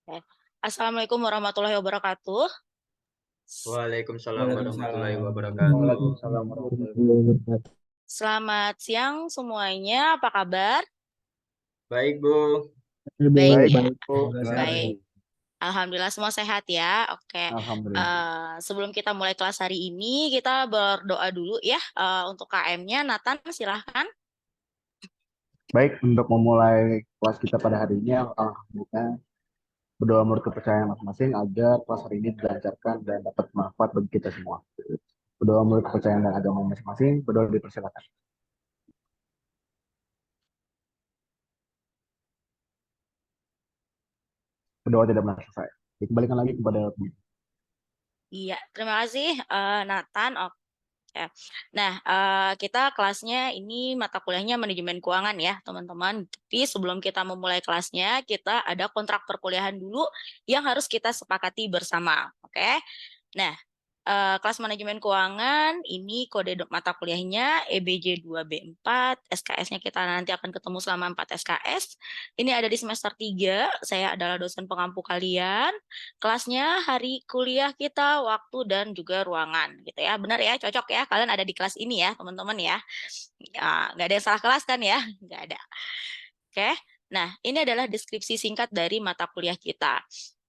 Oke. Assalamualaikum warahmatullahi wabarakatuh. Waalaikumsalam warahmatullahi Waalaikumsalam. wabarakatuh. Waalaikumsalam warahmatullahi wabarakatuh. Selamat siang semuanya. Apa kabar? Baik, Bu. Baik Baik, ya. baik, Bu. Sehat, Baik. Bu. Alhamdulillah semua sehat ya. Oke. Alhamdulillah. Sebelum kita mulai kelas hari ini, kita berdoa dulu ya untuk KM-nya. Nathan, silahkan. Baik, untuk memulai kelas kita pada hari ini, kita berdoa menurut kepercayaan masing-masing agar kelas hari ini dilancarkan dan dapat manfaat bagi kita semua. Berdoa menurut kepercayaan dan agama masing-masing, berdoa dipersilakan. Berdoa tidak pernah selesai. Dikembalikan lagi kepada Bu. Iya, terima kasih Nathan. Oke. Nah, kita kelasnya ini mata kuliahnya manajemen keuangan ya, teman-teman. Tapi sebelum kita memulai kelasnya, kita ada kontrak perkuliahan dulu yang harus kita sepakati bersama. Oke. Nah, kelas manajemen keuangan ini kode mata kuliahnya EBJ 2B4, SKS-nya kita nanti akan ketemu selama 4 SKS. Ini ada di semester 3, saya adalah dosen pengampu kalian. Kelasnya hari kuliah kita, waktu dan juga ruangan gitu ya. Benar ya, cocok ya kalian ada di kelas ini ya, teman-teman ya. Ya, nggak ada yang salah kelas kan ya? Nggak ada. Oke. Nah, ini adalah deskripsi singkat dari mata kuliah kita.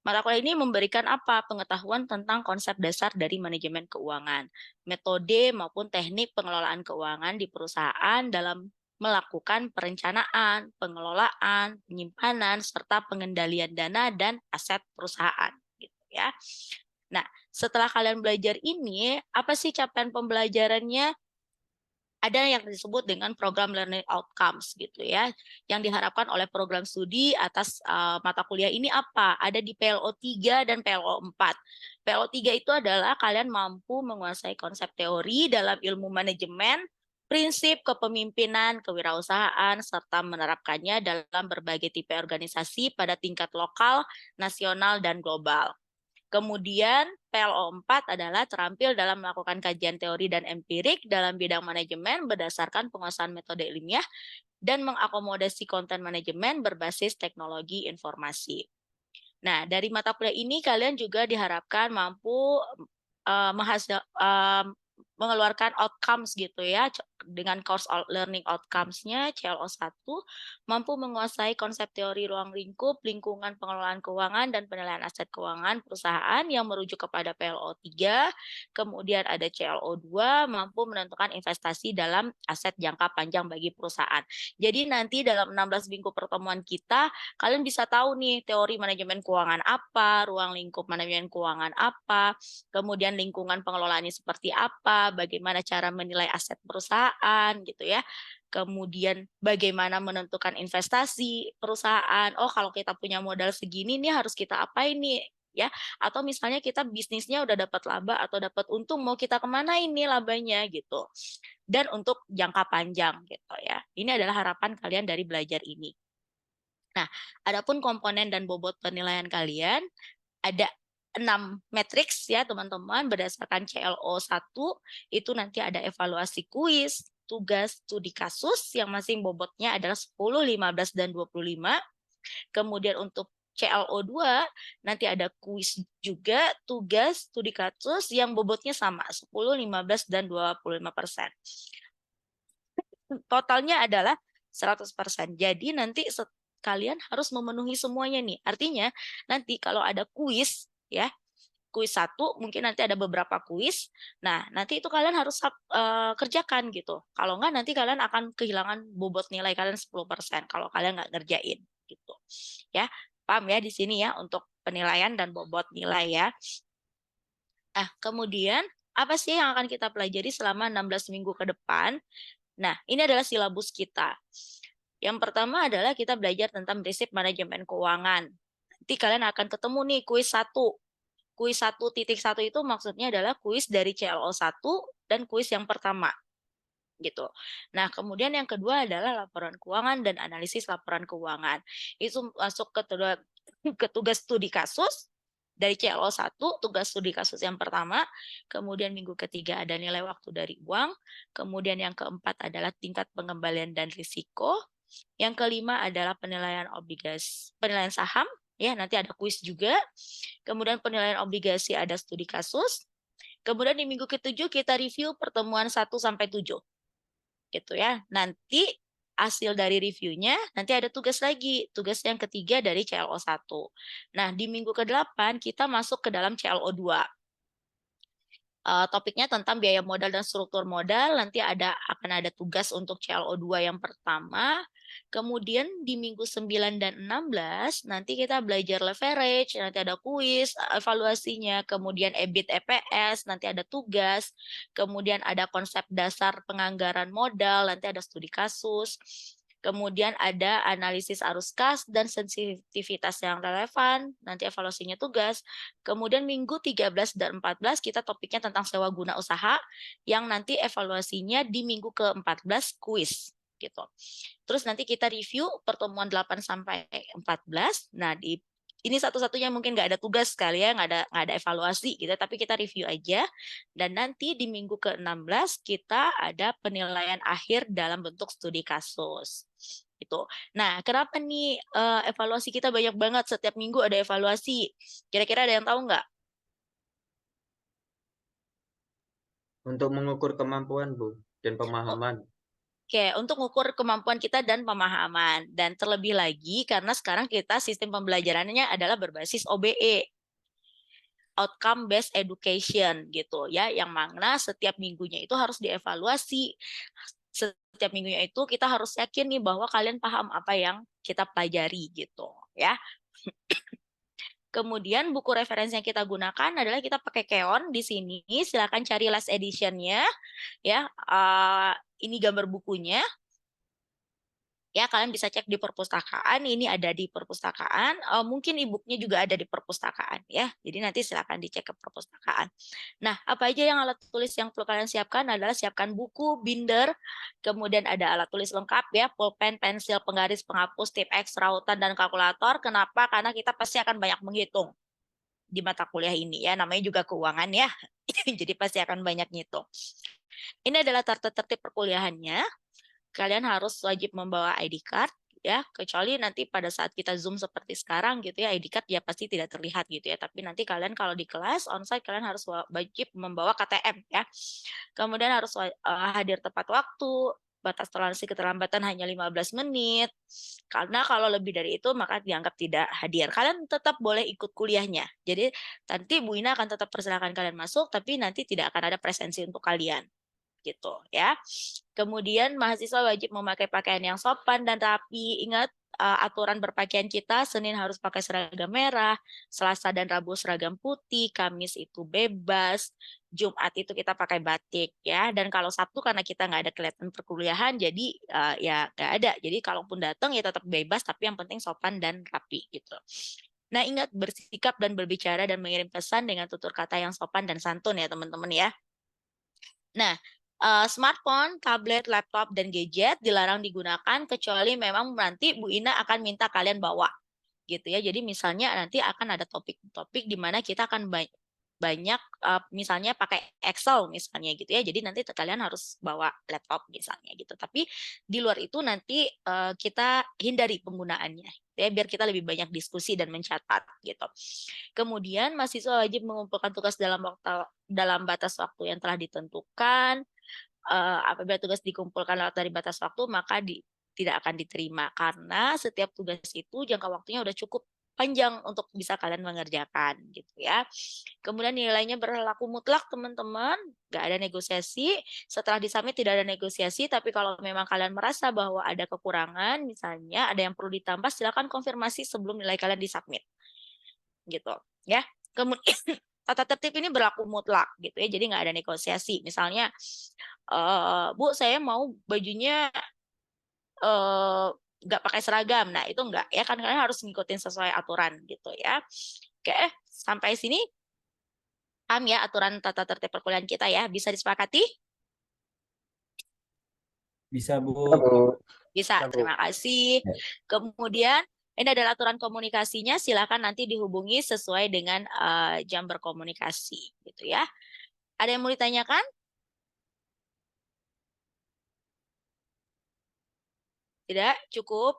Mata kuliah ini memberikan apa? Pengetahuan tentang konsep dasar dari manajemen keuangan, metode maupun teknik pengelolaan keuangan di perusahaan dalam melakukan perencanaan, pengelolaan, penyimpanan, serta pengendalian dana dan aset perusahaan. Gitu ya. Nah, setelah kalian belajar ini, apa sih capaian pembelajarannya? Ada yang disebut dengan program learning outcomes gitu ya. Yang diharapkan oleh program studi atas mata kuliah ini apa? Ada di PLO 3 dan PLO 4. PLO 3 itu adalah kalian mampu menguasai konsep teori dalam ilmu manajemen, prinsip kepemimpinan, kewirausahaan, serta menerapkannya dalam berbagai tipe organisasi pada tingkat lokal, nasional, dan global. Kemudian PLO 4 adalah terampil dalam melakukan kajian teori dan empirik dalam bidang manajemen berdasarkan penguasaan metode ilmiah dan mengakomodasi konten manajemen berbasis teknologi informasi. Nah, dari mata kuliah ini kalian juga diharapkan mampu mengeluarkan outcomes gitu ya, dengan course learning outcomes-nya CLO 1, mampu menguasai konsep teori ruang lingkup, lingkungan pengelolaan keuangan, dan penilaian aset keuangan perusahaan yang merujuk kepada PLO 3, kemudian ada CLO 2, mampu menentukan investasi dalam aset jangka panjang bagi perusahaan. Jadi nanti dalam 16 minggu pertemuan kita, kalian bisa tahu nih teori manajemen keuangan apa, ruang lingkup manajemen keuangan apa, kemudian lingkungan pengelolaannya seperti apa, bagaimana cara menilai aset perusahaan gitu ya. Kemudian bagaimana menentukan investasi perusahaan. Oh, kalau kita punya modal segini nih harus kita apain nih ya. Atau misalnya kita bisnisnya udah dapat laba atau dapat untung, mau kita kemana ini labanya gitu. Dan untuk jangka panjang gitu ya. Ini adalah harapan kalian dari belajar ini. Nah, adapun komponen dan bobot penilaian kalian ada 6 matriks ya teman-teman berdasarkan CLO 1 itu nanti ada evaluasi kuis, tugas studi kasus yang masing bobotnya adalah 10, 15 dan 25. Kemudian untuk CLO 2 nanti ada kuis juga, tugas studi kasus yang bobotnya sama 10, 15 dan 25%. Totalnya adalah 100%. Jadi nanti kalian harus memenuhi semuanya nih. Artinya nanti kalau ada kuis ya, kuis 1 mungkin nanti ada beberapa kuis. Nah, nanti itu kalian harus kerjakan gitu. Kalau enggak nanti kalian akan kehilangan bobot nilai kalian 10% kalau kalian nggak ngerjain gitu. Ya. Paham ya di sini ya untuk penilaian dan bobot nilai ya. Nah, kemudian apa sih yang akan kita pelajari selama 16 minggu ke depan? Nah, ini adalah silabus kita. Yang pertama adalah kita belajar tentang prinsip manajemen keuangan. Nanti kalian akan ketemu nih kuis 1. Kuis 1.1 itu maksudnya adalah kuis dari CLO 1 dan kuis yang pertama. Gitu. Nah, kemudian yang kedua adalah laporan keuangan dan analisis laporan keuangan. Itu masuk ke tugas studi kasus dari CLO 1, tugas studi kasus yang pertama, kemudian minggu ketiga ada nilai waktu dari uang, kemudian yang keempat adalah tingkat pengembalian dan risiko, yang kelima adalah penilaian obligasi, penilaian saham, Ya, nanti ada kuis juga. Kemudian penilaian obligasi ada studi kasus. Kemudian di minggu ke-7 kita review pertemuan 1 sampai 7. Gitu ya. Nanti hasil dari reviewnya nanti ada tugas lagi. Tugas yang ketiga dari CLO 1. Nah, di minggu ke-8 kita masuk ke dalam CLO 2. Topiknya tentang biaya modal dan struktur modal. Nanti akan ada tugas untuk CLO 2 yang pertama. Kemudian di minggu 9 dan 16 nanti kita belajar leverage, nanti ada kuis, evaluasinya, kemudian EBIT EPS, nanti ada tugas, kemudian ada konsep dasar penganggaran modal, nanti ada studi kasus. Kemudian ada analisis arus kas dan sensitivitas yang relevan, nanti evaluasinya tugas. Kemudian minggu 13 dan 14 kita topiknya tentang sewa guna usaha, yang nanti evaluasinya di minggu ke-14 kuis gitu. Terus nanti kita review pertemuan 8 sampai 14. Nah, ini satu-satunya mungkin nggak ada tugas kali ya, nggak ada evaluasi gitu, tapi kita review aja. Dan nanti di minggu ke-16 kita ada penilaian akhir dalam bentuk studi kasus. Itu. Nah, kenapa nih evaluasi kita banyak banget, setiap minggu ada evaluasi? Kira-kira ada yang tahu nggak? Untuk mengukur kemampuan, Bu, dan pemahaman. Oke, untuk mengukur kemampuan kita dan pemahaman. Dan terlebih lagi karena sekarang kita sistem pembelajarannya adalah berbasis OBE, outcome based education gitu ya, yang mana setiap minggunya itu harus dievaluasi. Setiap minggunya itu kita harus yakin nih bahwa kalian paham apa yang kita pelajari gitu ya. Kemudian buku referensi yang kita gunakan adalah kita pakai Keon di sini. Silakan cari last edition-nya ya. Ini gambar bukunya. Ya, kalian bisa cek di perpustakaan. Ini ada di perpustakaan. Mungkin e-booknya juga ada di perpustakaan ya. Jadi nanti silakan dicek ke perpustakaan. Nah, apa aja yang alat tulis yang perlu kalian siapkan adalah siapkan buku, binder, kemudian ada alat tulis lengkap ya, pulpen, pensil, penggaris, penghapus, tip X, rautan, dan kalkulator. Kenapa? Karena kita pasti akan banyak menghitung di mata kuliah ini ya. Namanya juga keuangan ya. Jadi pasti akan banyak ngitung. Ini adalah tata tertib perkuliahannya. Kalian harus wajib membawa ID card ya, kecuali nanti pada saat kita Zoom seperti sekarang gitu ya, ID card ya pasti tidak terlihat gitu ya, tapi nanti kalian kalau di kelas onsite kalian harus wajib membawa KTM ya. Kemudian harus hadir tepat waktu, batas toleransi keterlambatan hanya 15 menit. Karena kalau lebih dari itu maka dianggap tidak hadir. Kalian tetap boleh ikut kuliahnya. Jadi nanti Bu Ina akan tetap persilakan kalian masuk, tapi nanti tidak akan ada presensi untuk kalian gitu ya. Kemudian mahasiswa wajib memakai pakaian yang sopan dan rapi. Ingat aturan berpakaian kita, Senin harus pakai seragam merah, Selasa dan Rabu seragam putih, Kamis itu bebas, Jumat itu kita pakai batik ya. Dan kalau Sabtu karena kita nggak ada kelihatan perkuliahan, jadi ya nggak ada. Jadi kalaupun datang ya tetap bebas, tapi yang penting sopan dan rapi gitu. Nah, ingat bersikap dan berbicara dan mengirim pesan dengan tutur kata yang sopan dan santun ya teman-teman ya. Nah, smartphone, tablet, laptop, dan gadget dilarang digunakan kecuali memang nanti Bu Ina akan minta kalian bawa gitu ya. Jadi misalnya nanti akan ada topik-topik di mana kita akan banyak misalnya pakai Excel misalnya gitu ya. Jadi nanti kalian harus bawa laptop misalnya gitu. Tapi di luar itu nanti kita hindari penggunaannya ya, biar kita lebih banyak diskusi dan mencatat gitu. Kemudian mahasiswa wajib mengumpulkan tugas dalam batas waktu yang telah ditentukan. Apabila tugas dikumpulkan lewat dari batas waktu, maka tidak akan diterima karena setiap tugas itu jangka waktunya udah cukup panjang untuk bisa kalian mengerjakan gitu ya. Kemudian nilainya berlaku mutlak teman-teman, nggak ada negosiasi. Setelah disubmit tidak ada negosiasi, tapi kalau memang kalian merasa bahwa ada kekurangan, misalnya ada yang perlu ditambah, silakan konfirmasi sebelum nilai kalian disubmit gitu ya. Kemudian tata tertib ini berlaku mutlak gitu ya, jadi nggak ada negosiasi. Misalnya Bu, saya mau bajunya nggak pakai seragam. Nah, itu nggak ya kan, kalian harus ngikutin sesuai aturan gitu ya. Oke, sampai sini paham ya aturan tata tertib perkuliahan kita ya, bisa disepakati? Bisa, Bu. Bisa, terima kasih. Kemudian ini adalah aturan komunikasinya, silakan nanti dihubungi sesuai dengan jam berkomunikasi gitu ya. Ada yang mau ditanyakan? Tidak, cukup.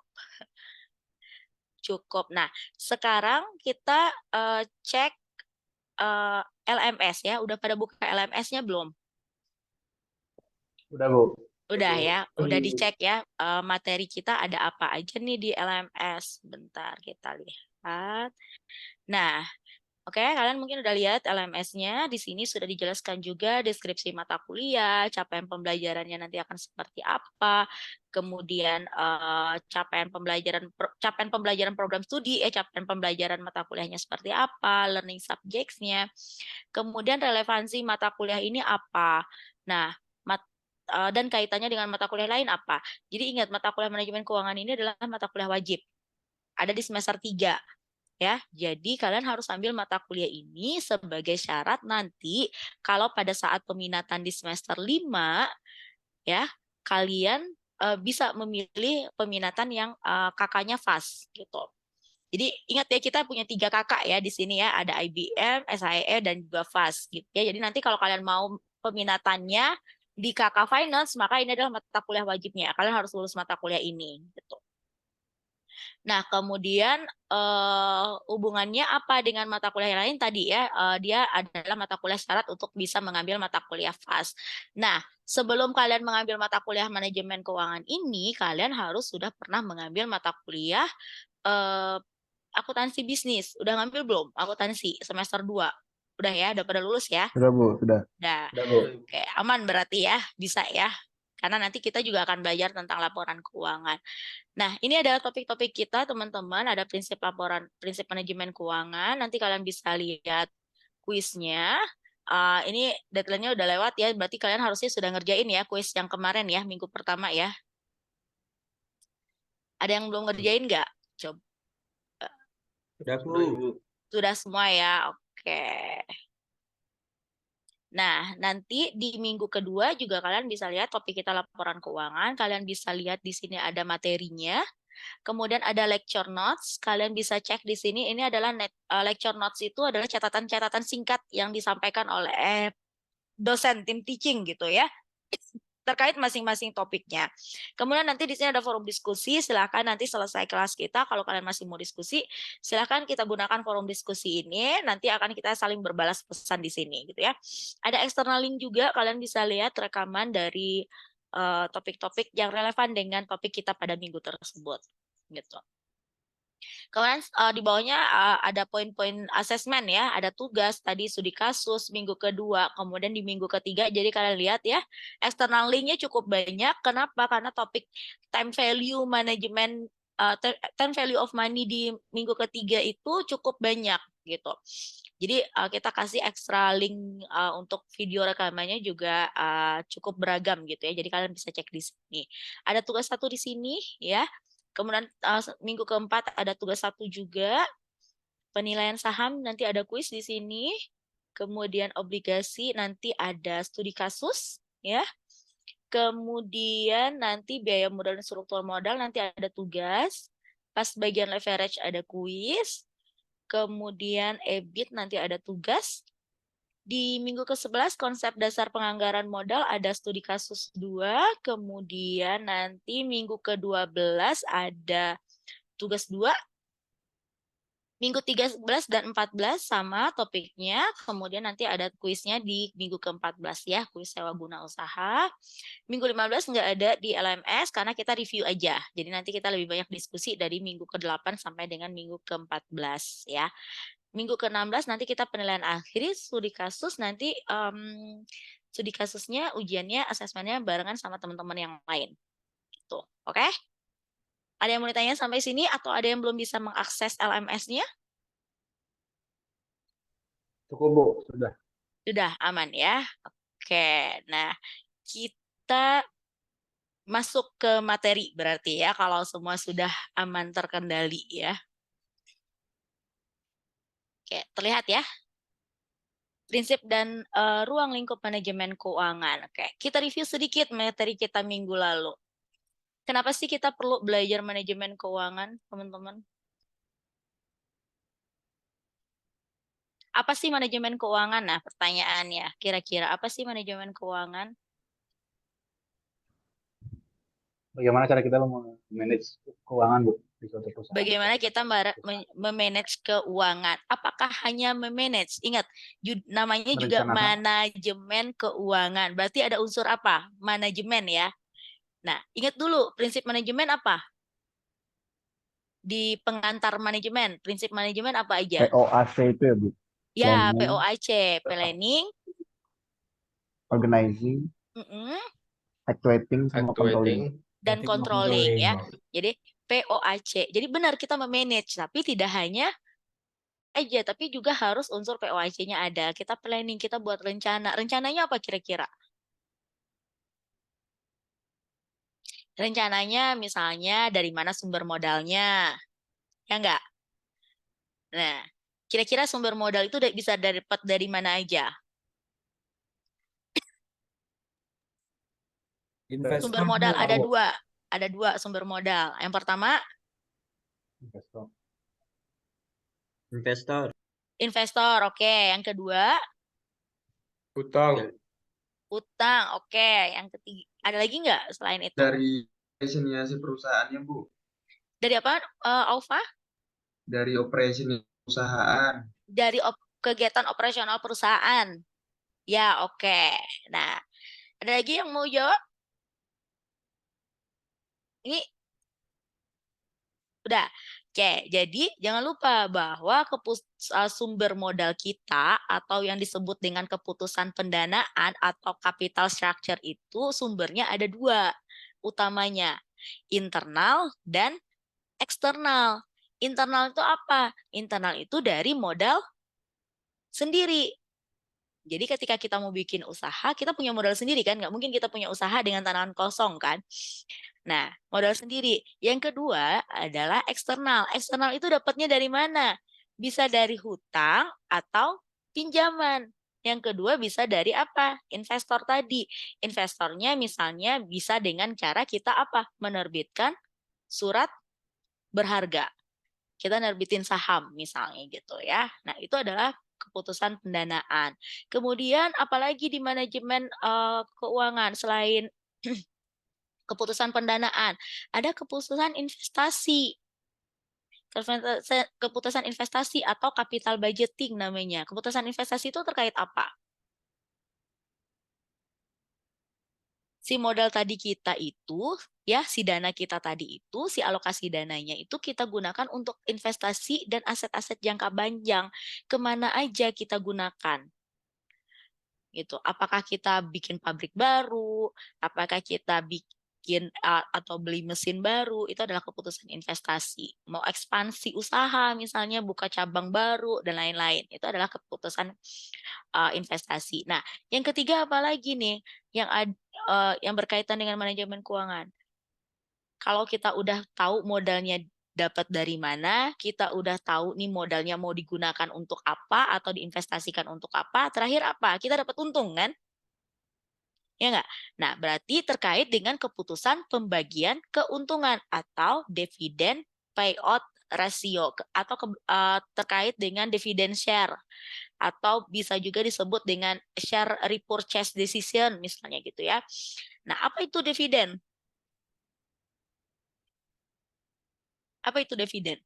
Cukup. Nah, sekarang kita cek LMS ya. Udah pada buka LMS-nya belum? Udah, Bu. Udah ya, udah dicek ya materi kita ada apa aja nih di LMS. Bentar kita lihat. Nah, oke, kalian mungkin udah lihat LMS-nya. Di sini sudah dijelaskan juga deskripsi mata kuliah, capaian pembelajarannya nanti akan seperti apa, kemudian capaian pembelajaran program studi, capaian pembelajaran mata kuliahnya seperti apa, learning subjects-nya, kemudian relevansi mata kuliah ini apa. Nah, dan kaitannya dengan mata kuliah lain apa. Jadi ingat, mata kuliah manajemen keuangan ini adalah mata kuliah wajib. Ada di semester 3. Ya, jadi kalian harus ambil mata kuliah ini sebagai syarat nanti kalau pada saat peminatan di semester 5 ya, kalian bisa memilih peminatan yang kakaknya FAS gitu. Jadi ingat ya, kita punya 3 kakak ya di sini ya, ada IBM, SIE dan juga FAS gitu ya. Jadi nanti kalau kalian mau peminatannya di kakak finance, maka ini adalah mata kuliah wajibnya. Kalian harus lulus mata kuliah ini gitu. Nah, kemudian hubungannya apa dengan mata kuliah yang lain tadi ya? Dia adalah mata kuliah syarat untuk bisa mengambil mata kuliah FAS. Nah, sebelum kalian mengambil mata kuliah manajemen keuangan ini, kalian harus sudah pernah mengambil mata kuliah akuntansi bisnis. Udah ngambil belum? Akuntansi semester 2. Udah ya, udah pada lulus ya? Sudah, Bu. Sudah. Udah. Sudah, Bu. Oke, aman berarti ya, bisa ya. Karena nanti kita juga akan belajar tentang laporan keuangan. Nah, ini adalah topik-topik kita, teman-teman. Ada prinsip laporan, prinsip manajemen keuangan. Nanti kalian bisa lihat kuisnya. Ini deadline-nya udah lewat ya, berarti kalian harusnya sudah ngerjain ya kuis yang kemarin ya, minggu pertama ya. Ada yang belum ngerjain nggak? Coba. Sudah, Bu. Sudah semua ya, oke. Nah, nanti di minggu kedua juga kalian bisa lihat topik kita laporan keuangan. Kalian bisa lihat di sini ada materinya. Kemudian ada lecture notes. Kalian bisa cek di sini. Ini adalah lecture notes itu adalah catatan-catatan singkat yang disampaikan oleh dosen tim teaching gitu ya, terkait masing-masing topiknya. Kemudian nanti di sini ada forum diskusi. Silakan nanti selesai kelas kita, kalau kalian masih mau diskusi, silakan kita gunakan forum diskusi ini. Nanti akan kita saling berbalas pesan di sini, gitu ya. Ada external link juga, kalian bisa lihat rekaman dari topik-topik yang relevan dengan topik kita pada minggu tersebut, gitu. Kemudian di bawahnya ada poin-poin asesmen ya, ada tugas tadi studi kasus minggu kedua, kemudian di minggu ketiga. Jadi kalian lihat ya, external link-nya cukup banyak. Kenapa? Karena topik time value management, time value of money di minggu ketiga itu cukup banyak gitu. Jadi kita kasih extra link untuk video rekamannya juga cukup beragam gitu ya. Jadi kalian bisa cek di sini. Ada tugas 1 di sini ya. Kemudian minggu keempat ada tugas 1 juga. Penilaian saham nanti ada kuis di sini. Kemudian obligasi nanti ada studi kasus ya. Kemudian nanti biaya modal dan struktur modal nanti ada tugas. Pas bagian leverage ada kuis. Kemudian EBIT nanti ada tugas. Di minggu ke-11 konsep dasar penganggaran modal ada studi kasus 2, kemudian nanti minggu ke-12 ada tugas 2, minggu 13 dan 14 sama topiknya, kemudian nanti ada kuisnya di minggu ke-14 ya, kuis sewa guna usaha. Minggu 15 nggak ada di LMS karena kita review aja, jadi nanti kita lebih banyak diskusi dari minggu ke-8 sampai dengan minggu ke-14 ya. Minggu ke-16 nanti kita penilaian akhir, studi kasus nanti studi kasusnya, ujiannya, asesmennya barengan sama teman-teman yang lain. Gitu. Oke? Ada yang mau ditanya sampai sini atau ada yang belum bisa mengakses LMS-nya? Cukup, Bu. Sudah. Sudah aman ya? Oke. Nah, kita masuk ke materi berarti ya kalau semua sudah aman terkendali ya. Oke, terlihat ya? Prinsip dan ruang lingkup manajemen keuangan. Oke, kita review sedikit materi kita minggu lalu. Kenapa sih kita perlu belajar manajemen keuangan, teman-teman? Apa sih manajemen keuangan? Nah, pertanyaannya, kira-kira apa sih manajemen keuangan? Bagaimana cara kita manage keuangan, Bu? di suatu perusahaan. Bagaimana kita memanage keuangan? Apakah hanya memanage? Ingat, namanya juga Merencanakan. manajemen keuangan. Berarti ada unsur apa? Manajemen ya. Nah, ingat dulu prinsip manajemen apa? Di pengantar manajemen, prinsip manajemen apa aja? POAC itu ya, Bu. Ya, Planning, POAC, planning, organizing, actuating, sama controlling. dan controlling ya. Jadi POAC. Jadi benar kita memanage, tapi tidak hanya aja, tapi juga harus unsur POAC-nya ada. Kita planning, kita buat rencana. Rencananya apa kira-kira? Rencananya misalnya dari mana sumber modalnya, ya enggak? Nah, kira-kira sumber modal itu bisa dapat dari mana aja? Sumber modal ada dua sumber modal. Yang pertama, investor, oke. Yang kedua, Utang. utang, oke. Yang ketiga, ada lagi nggak selain itu? Dari inisiasi perusahaannya, Bu. Dari apa, Aufa? Dari operasi perusahaan. Dari kegiatan operasional perusahaan. Ya, oke. Nah, ada lagi yang mau jawab? Ini udah. Oke, jadi jangan lupa bahwa sumber modal kita atau yang disebut dengan keputusan pendanaan atau capital structure itu sumbernya ada dua utamanya, internal dan eksternal. Internal itu apa? Internal itu dari modal sendiri. Jadi ketika kita mau bikin usaha, kita punya modal sendiri kan? Nggak mungkin kita punya usaha dengan tangan kosong kan? Nah, modal sendiri. Yang kedua adalah eksternal. Eksternal itu dapatnya dari mana? Bisa dari hutang atau pinjaman. Yang kedua bisa dari apa? Investor tadi. Investornya misalnya bisa dengan cara kita apa? Menerbitkan surat berharga. Kita nerbitin saham misalnya gitu ya. Nah, itu adalah keputusan pendanaan. Kemudian apalagi di manajemen keuangan selain keputusan pendanaan, ada keputusan investasi. Keputusan investasi atau capital budgeting namanya. Keputusan investasi itu terkait apa? Si modal tadi kita itu, ya, si dana kita tadi itu, si alokasi dananya itu kita gunakan untuk investasi dan aset-aset jangka panjang. Kemana aja kita gunakan? Gitu. Apakah kita bikin pabrik baru? Apakah kita bikin atau beli mesin baru? Itu adalah keputusan investasi. Mau ekspansi usaha, misalnya buka cabang baru dan lain-lain. Itu adalah keputusan investasi. Nah, yang ketiga apa lagi nih yang berkaitan dengan manajemen keuangan? Kalau kita udah tahu modalnya dapat dari mana, kita udah tahu nih modalnya mau digunakan untuk apa atau diinvestasikan untuk apa, terakhir apa? Kita dapat untung kan? Ya nggak? Nah, berarti terkait dengan keputusan pembagian keuntungan atau dividen payout ratio atau terkait dengan dividen share atau bisa juga disebut dengan share repurchase decision misalnya gitu ya. Nah, apa itu dividen? Apa itu dividen?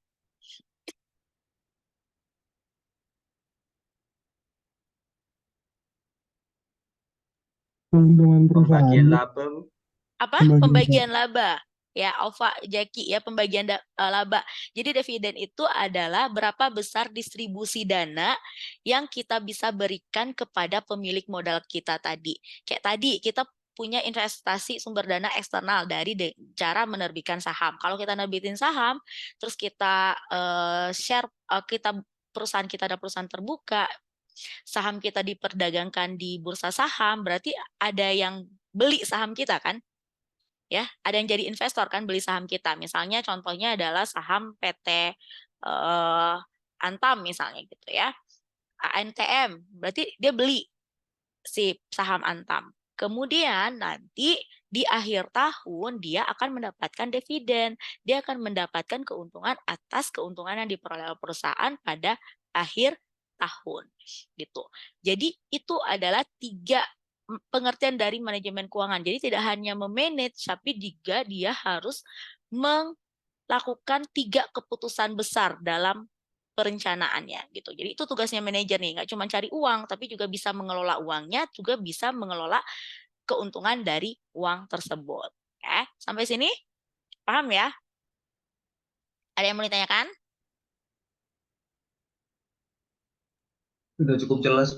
Keuntungan Pembagian laba, Bu. Apa? Pembagian laba. Ya, Alfa Jaki ya, pembagian laba. Jadi dividen itu adalah berapa besar distribusi dana yang kita bisa berikan kepada pemilik modal kita tadi. Kayak tadi kita punya investasi sumber dana eksternal dari cara menerbitkan saham. Kalau kita nerbitin saham, terus kita share perusahaan kita ada perusahaan terbuka, saham kita diperdagangkan di bursa saham, berarti ada yang beli saham kita kan? Ya, ada yang jadi investor kan beli saham kita. Misalnya contohnya adalah saham PT Antam misalnya gitu ya. ANTM, berarti dia beli si saham Antam. Kemudian nanti di akhir tahun dia akan mendapatkan dividen. Dia akan mendapatkan keuntungan atas keuntungan yang diperoleh oleh perusahaan pada akhir tahun gitu. Jadi itu adalah 3 pengertian dari manajemen keuangan. Jadi tidak hanya memanage, tapi juga dia harus lakukan 3 keputusan besar dalam perencanaannya gitu. Jadi itu tugasnya manajer nih, nggak cuma cari uang, tapi juga bisa mengelola uangnya, juga bisa mengelola keuntungan dari uang tersebut. Oke, sampai sini paham ya? Ada yang mau ditanyakan? Sudah cukup jelas.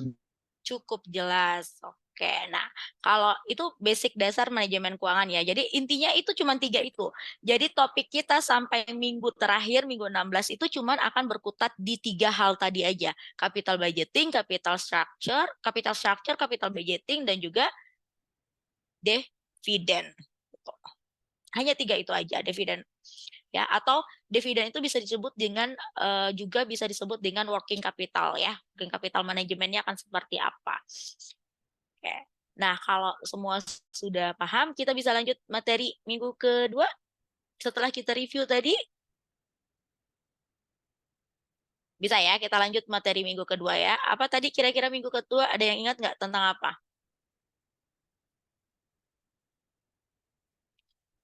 Cukup jelas. Oke, nah kalau itu basic dasar manajemen keuangan ya. Jadi intinya itu cuma 3 itu. Jadi topik kita sampai minggu terakhir, minggu 16 itu cuma akan berkutat di 3 hal tadi aja. Capital budgeting, capital budgeting, dan juga dividen. Hanya 3 itu aja, dividen. Ya, atau dividen itu bisa disebut dengan juga bisa disebut dengan working capital ya. Working capital manajemennya akan seperti apa. Oke. Nah, kalau semua sudah paham, kita bisa lanjut materi minggu kedua setelah kita review tadi. Bisa ya, kita lanjut materi minggu kedua ya. Apa tadi kira-kira minggu kedua ada yang ingat nggak tentang apa?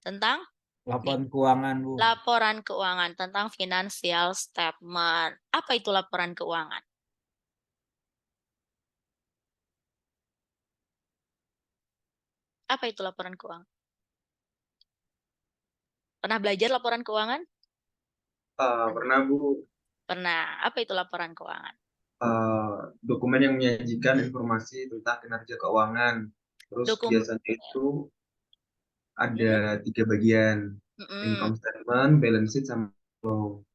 Tentang Laporan keuangan, Bu. laporan keuangan, tentang financial statement. Apa itu laporan keuangan? Apa itu laporan keuangan? Pernah belajar laporan keuangan? Pernah Bu, Pernah. Apa itu laporan keuangan? dokumen yang menyajikan informasi tentang kinerja keuangan. Terus Dokumen. biasanya itu ada 3 bagian, income statement, balance sheet, sama flow.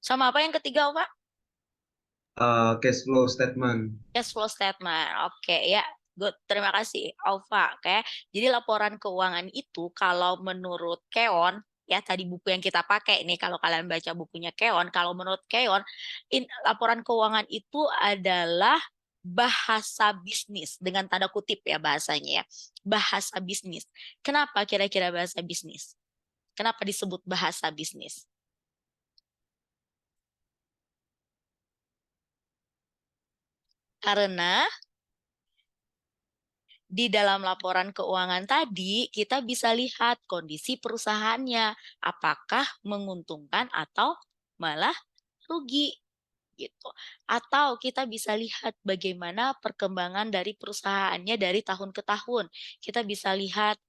Sama apa yang ketiga, Pak? Cash flow statement. Cash flow statement. Oke, ya. Good. Terima kasih, Alfa. Oke. Jadi laporan keuangan itu kalau menurut Keon, ya tadi buku yang kita pakai nih, kalau kalian baca bukunya Keon, kalau menurut Keon, laporan keuangan itu adalah bahasa bisnis, dengan tanda kutip ya bahasanya ya. Bahasa bisnis. Kenapa kira-kira bahasa bisnis? Kenapa disebut bahasa bisnis? Karena di dalam laporan keuangan tadi, kita bisa lihat kondisi perusahaannya, apakah menguntungkan atau malah rugi gitu. Atau kita bisa lihat bagaimana perkembangan dari perusahaannya dari tahun ke tahun. Kita bisa lihat,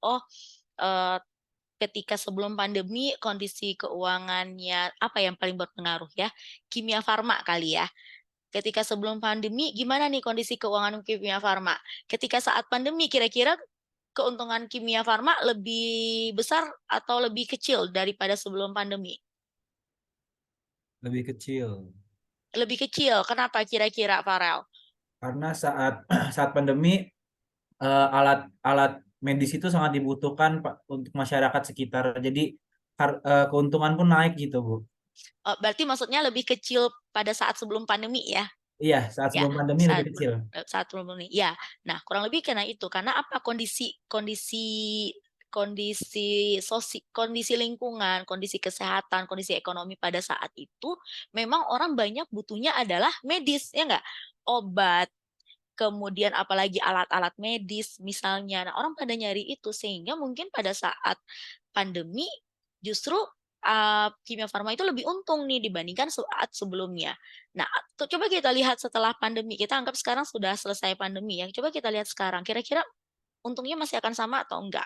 ketika sebelum pandemi kondisi keuangannya apa yang paling berpengaruh ya? Kimia Farma kali ya. Ketika sebelum pandemi, gimana nih kondisi keuangan Kimia Farma? Ketika saat pandemi, kira-kira keuntungan Kimia Farma lebih besar atau lebih kecil daripada sebelum pandemi? Lebih kecil. Lebih kecil. Kenapa kira-kira, Farel? Karena saat saat pandemi alat-alat medis itu sangat dibutuhkan Pak, untuk masyarakat sekitar. Jadi keuntungan pun naik gitu, Bu. Berarti maksudnya lebih kecil pada saat sebelum pandemi ya? Iya, saat Ya, sebelum pandemi lebih kecil. saat sebelum pandemi. Ya, nah kurang lebih karena itu. Karena apa? Kondisi lingkungan, kondisi kesehatan, kondisi ekonomi pada saat itu memang orang banyak butuhnya adalah medis, ya enggak? Obat, kemudian apalagi alat-alat medis misalnya. Nah, orang pada nyari itu sehingga mungkin pada saat pandemi justru Kimia Farma itu lebih untung nih dibandingkan saat sebelumnya. Nah, coba kita lihat setelah pandemi. Kita anggap sekarang sudah selesai pandemi ya. Coba kita lihat sekarang. Kira-kira untungnya masih akan sama atau enggak?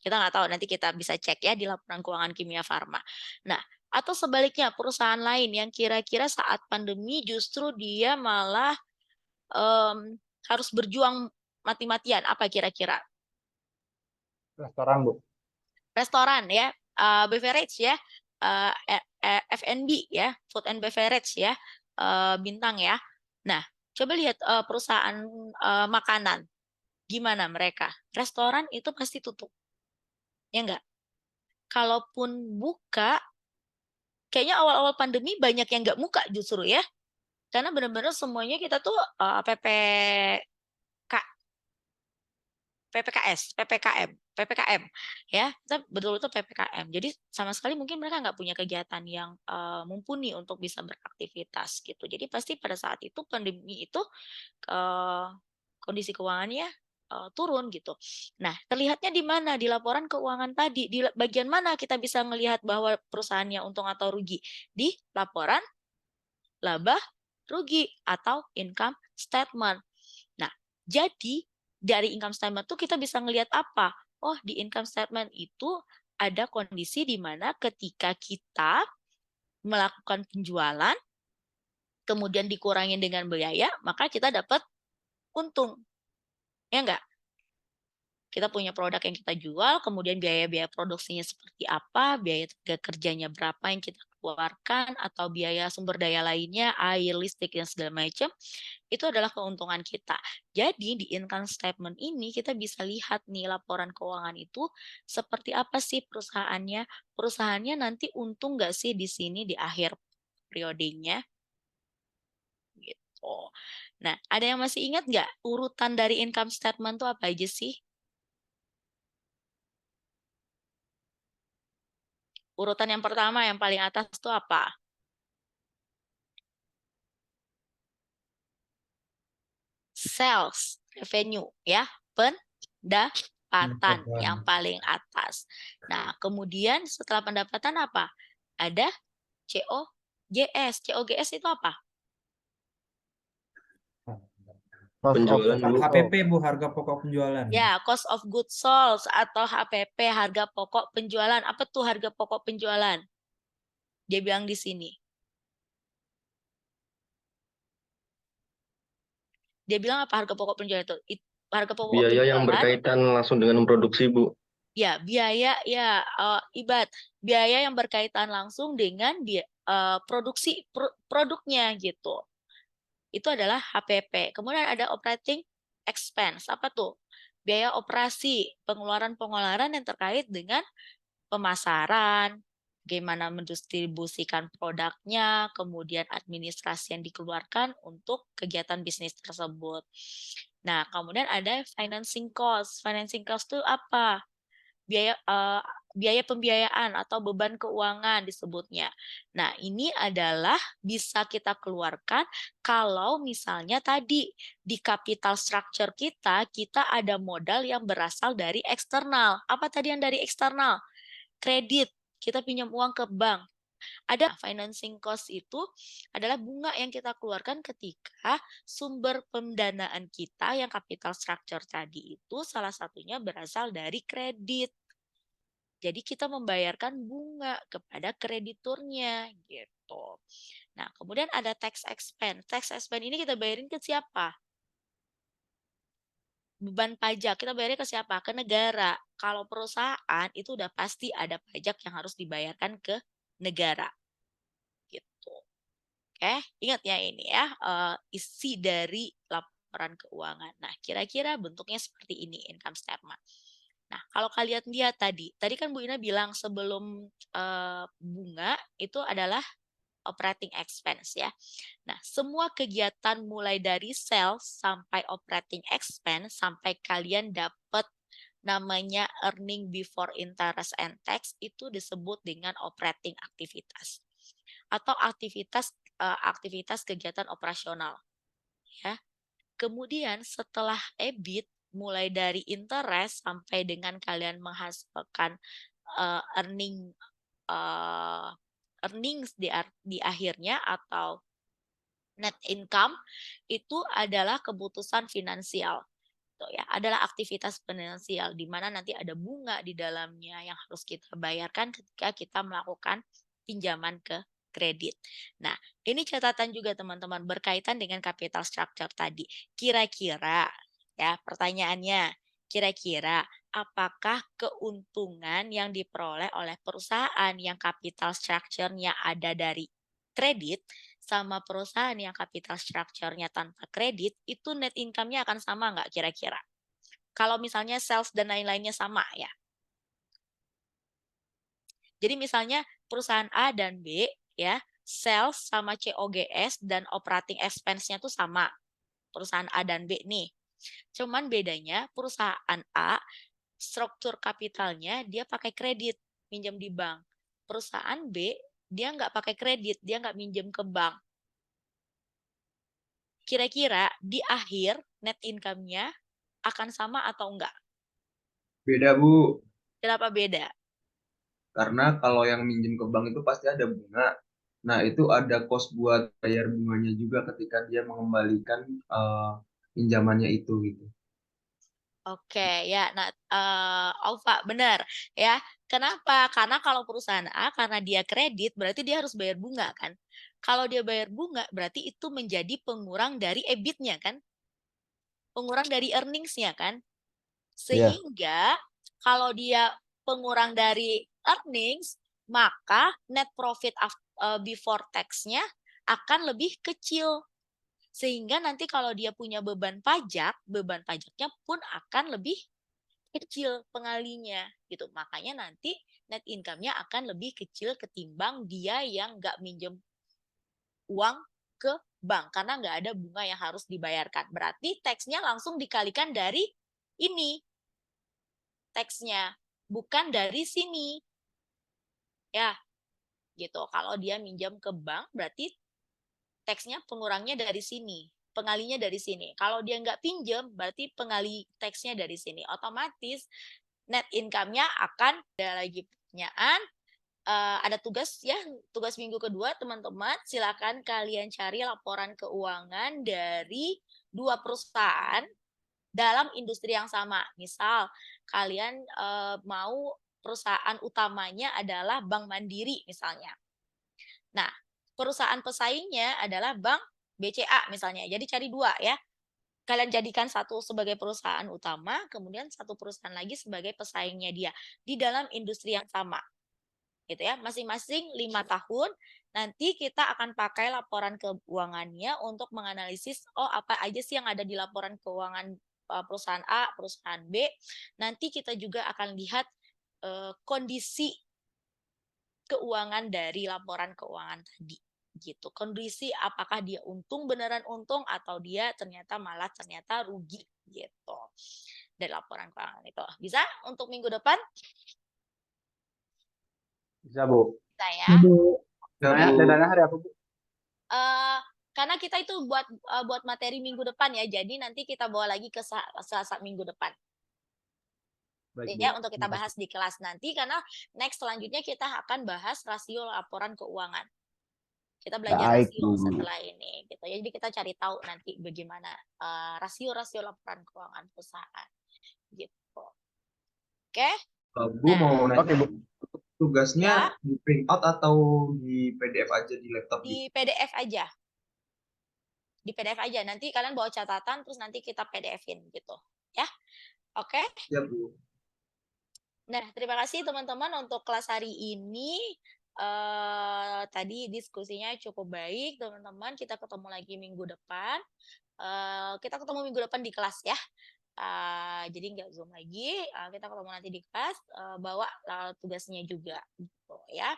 Kita nggak tahu. Nanti kita bisa cek ya di laporan keuangan Kimia Farma. Nah, atau sebaliknya perusahaan lain yang kira-kira saat pandemi justru dia malah harus berjuang mati-matian. Apa kira-kira? Restoran, Bu. Restoran ya, beverage ya, F&B ya, food and beverage ya, bintang ya. Nah, coba lihat perusahaan makanan, gimana mereka? Restoran itu pasti tutup, ya enggak? Kalaupun buka, kayaknya awal-awal pandemi banyak yang nggak buka justru ya, karena benar-benar semuanya kita tuh PPKM ya, kita betul-betul PPKM. Jadi sama sekali mungkin mereka nggak punya kegiatan yang mumpuni untuk bisa beraktivitas gitu. Jadi pasti pada saat itu pandemi itu kondisi keuangannya turun gitu. Nah, terlihatnya di mana? Di laporan keuangan tadi. Di bagian mana kita bisa melihat bahwa perusahaannya untung atau rugi? Di laporan laba rugi atau income statement. Nah, jadi dari income statement itu kita bisa melihat apa? Oh, di income statement itu ada kondisi di mana ketika kita melakukan penjualan, kemudian dikurangin dengan biaya, maka kita dapat untung. Ya enggak? Kita punya produk yang kita jual, kemudian biaya-biaya produksinya seperti apa, biaya tenaga kerjanya berapa yang kita keluarkan, atau biaya sumber daya lainnya, air, listrik, dan segala macam, itu adalah keuntungan kita. Jadi di income statement ini kita bisa lihat nih laporan keuangan itu seperti apa sih perusahaannya. Perusahaannya nanti untung nggak sih di sini di akhir periodenya gitu. Nah, ada yang masih ingat nggak urutan dari income statement itu apa aja sih? Urutan yang pertama yang paling atas itu apa? Sales revenue ya, pendapatan yang paling atas. Nah, kemudian setelah pendapatan apa? Ada COGS. COGS itu apa? Cost of Penjualan, Bu. HPP, Bu, harga pokok penjualan. Ya, cost of goods sold atau HPP, harga pokok penjualan. Apa tuh harga pokok penjualan? Dia bilang di sini. Dia bilang apa harga pokok penjualan itu? Harga pokok Biaya yang penjualan, berkaitan langsung dengan produksi, Bu. ya, biaya ya biaya yang berkaitan langsung dengan produksi produknya gitu. Itu adalah HPP. Kemudian ada operating expense. Apa tuh? Biaya operasi, pengeluaran-pengeluaran yang terkait dengan pemasaran, bagaimana mendistribusikan produknya, kemudian administrasi yang dikeluarkan untuk kegiatan bisnis tersebut. Nah, kemudian ada financing cost. Financing cost itu apa? Biaya pembiayaan atau beban keuangan disebutnya. Nah, ini adalah bisa kita keluarkan kalau misalnya tadi di capital structure kita ada modal yang berasal dari eksternal. Apa tadi yang dari eksternal? Kredit. Kita pinjam uang ke bank. Ada financing cost itu adalah bunga yang kita keluarkan ketika sumber pendanaan kita yang capital structure tadi itu salah satunya berasal dari kredit. Jadi kita membayarkan bunga kepada krediturnya gitu. Nah, kemudian ada tax expense. Tax expense ini kita bayarin ke siapa? Beban pajak. Kita bayarnya ke siapa? Ke negara. Kalau perusahaan itu udah pasti ada pajak yang harus dibayarkan ke negara. Gitu. Oke, ingat ya ini ya, isi dari laporan keuangan. Nah, kira-kira bentuknya seperti ini income statement. Nah, kalau kalian lihat tadi kan Bu Ina bilang sebelum bunga itu adalah operating expense ya. Nah, semua kegiatan mulai dari sales sampai operating expense sampai kalian dapat namanya earning before interest and tax itu disebut dengan operating aktivitas atau aktivitas kegiatan operasional ya. Kemudian setelah EBIT mulai dari interest sampai dengan kalian menghasilkan earnings di akhirnya atau net income itu adalah keputusan finansial. Ya, adalah aktivitas finansial di mana nanti ada bunga di dalamnya yang harus kita bayarkan ketika kita melakukan pinjaman ke kredit. Nah, ini catatan juga teman-teman berkaitan dengan capital structure tadi. Kira-kira ya pertanyaannya, kira-kira apakah keuntungan yang diperoleh oleh perusahaan yang capital structure-nya ada dari kredit sama perusahaan yang capital structure-nya tanpa kredit, itu net income-nya akan sama nggak kira-kira? Kalau misalnya sales dan lain-lainnya sama ya. Jadi misalnya perusahaan A dan B ya, sales sama COGS dan operating expense-nya tuh sama. Perusahaan A dan B nih. Cuman bedanya perusahaan A struktur kapitalnya dia pakai kredit, minjem di bank. Perusahaan B dia nggak pakai kredit, dia nggak minjem ke bank. Kira-kira di akhir net income-nya akan sama atau enggak? Beda, Bu. Kenapa beda? Karena kalau yang minjem ke bank itu pasti ada bunga. Nah, itu ada cost buat bayar bunganya juga ketika dia mengembalikan pinjamannya itu gitu. Oke, ya. Nah, Aufa, benar ya. Kenapa? Karena kalau perusahaan A, karena dia kredit, berarti dia harus bayar bunga kan. Kalau dia bayar bunga, berarti itu menjadi pengurang dari EBIT-nya kan, pengurang dari earnings-nya kan. Iya. Sehingga kalau dia pengurang dari earnings, maka net profit before tax-nya akan lebih kecil. Sehingga nanti kalau dia punya beban pajaknya pun akan lebih kecil pengalinya gitu. Makanya nanti net income-nya akan lebih kecil ketimbang dia yang nggak minjem uang ke bank karena nggak ada bunga yang harus dibayarkan. Berarti tax-nya langsung dikalikan dari ini tax-nya, bukan dari sini. Ya, gitu. Kalau dia minjam ke bank berarti tax-nya pengurangnya dari sini, pengalinya dari sini. Kalau dia nggak pinjam, berarti pengali tax-nya dari sini. Otomatis net income-nya akan ada lagi pertanyaan. Ada tugas ya, tugas minggu kedua teman-teman. Silakan kalian cari laporan keuangan dari 2 perusahaan dalam industri yang sama. Misal kalian mau perusahaan utamanya adalah Bank Mandiri misalnya. Nah, perusahaan pesaingnya adalah Bank BCA misalnya. Jadi cari 2 ya. Kalian jadikan satu sebagai perusahaan utama, kemudian satu perusahaan lagi sebagai pesaingnya dia di dalam industri yang sama. Gitu ya, masing-masing 5 tahun. Nanti kita akan pakai laporan keuangannya untuk menganalisis apa aja sih yang ada di laporan keuangan perusahaan A, perusahaan B. Nanti kita juga akan lihat kondisi keuangan dari laporan keuangan tadi gitu. Kondisi apakah dia untung beneran untung atau dia ternyata rugi gitu. Dari laporan keuangan itu. Bisa untuk minggu depan? Bisa, Bu. Bisa ya. Deadline hari apa, Bu? Karena kita itu buat materi minggu depan ya. Jadi nanti kita bawa lagi ke Selasa minggu depan. Baik, Ya, Bu. untuk kita bahas di kelas nanti karena next selanjutnya kita akan bahas rasio laporan keuangan. Kita belajar Baik, rasio Bu. setelah ini gitu. Jadi kita cari tahu nanti bagaimana rasio laporan keuangan perusahaan gitu. Oke? Bu mau nanya, Oke, Bu. tugasnya Ya. di print out atau di PDF aja di laptop? Di PDF aja. Di PDF aja. Nanti kalian bawa catatan terus nanti kita PDF-in gitu. Ya. Oke? Ya, Bu. Nah, terima kasih teman-teman untuk kelas hari ini. Tadi diskusinya cukup baik, teman-teman. Kita ketemu lagi minggu depan. Kita ketemu minggu depan di kelas ya. Jadi nggak Zoom lagi. Kita ketemu nanti di kelas. Bawa tugasnya juga, gitu ya.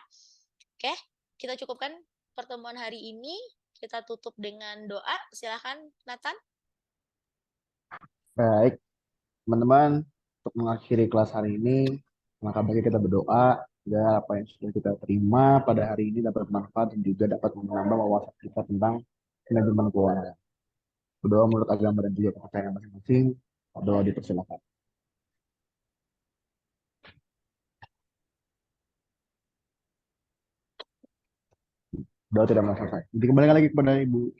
Oke, kita cukupkan pertemuan hari ini. Kita tutup dengan doa. Silakan, Nathan. Baik, teman-teman, untuk mengakhiri kelas hari ini, maka baiknya kita berdoa agar apa yang sudah kita terima pada hari ini dapat bermanfaat dan juga dapat menambah wawasan kita tentang manajemen keuangan. Berdoa menurut agama dan juga kepercayaan masing-masing. Doa dipersilakan. Doa tidak selesai. Jadi kembali lagi kepada Ibu.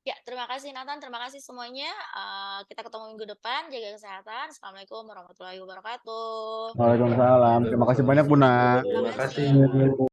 Ya, terima kasih Nathan, terima kasih semuanya. Kita ketemu minggu depan, jaga kesehatan. Assalamualaikum warahmatullahi wabarakatuh. Waalaikumsalam. Terima kasih banyak, Bu. Terima kasih.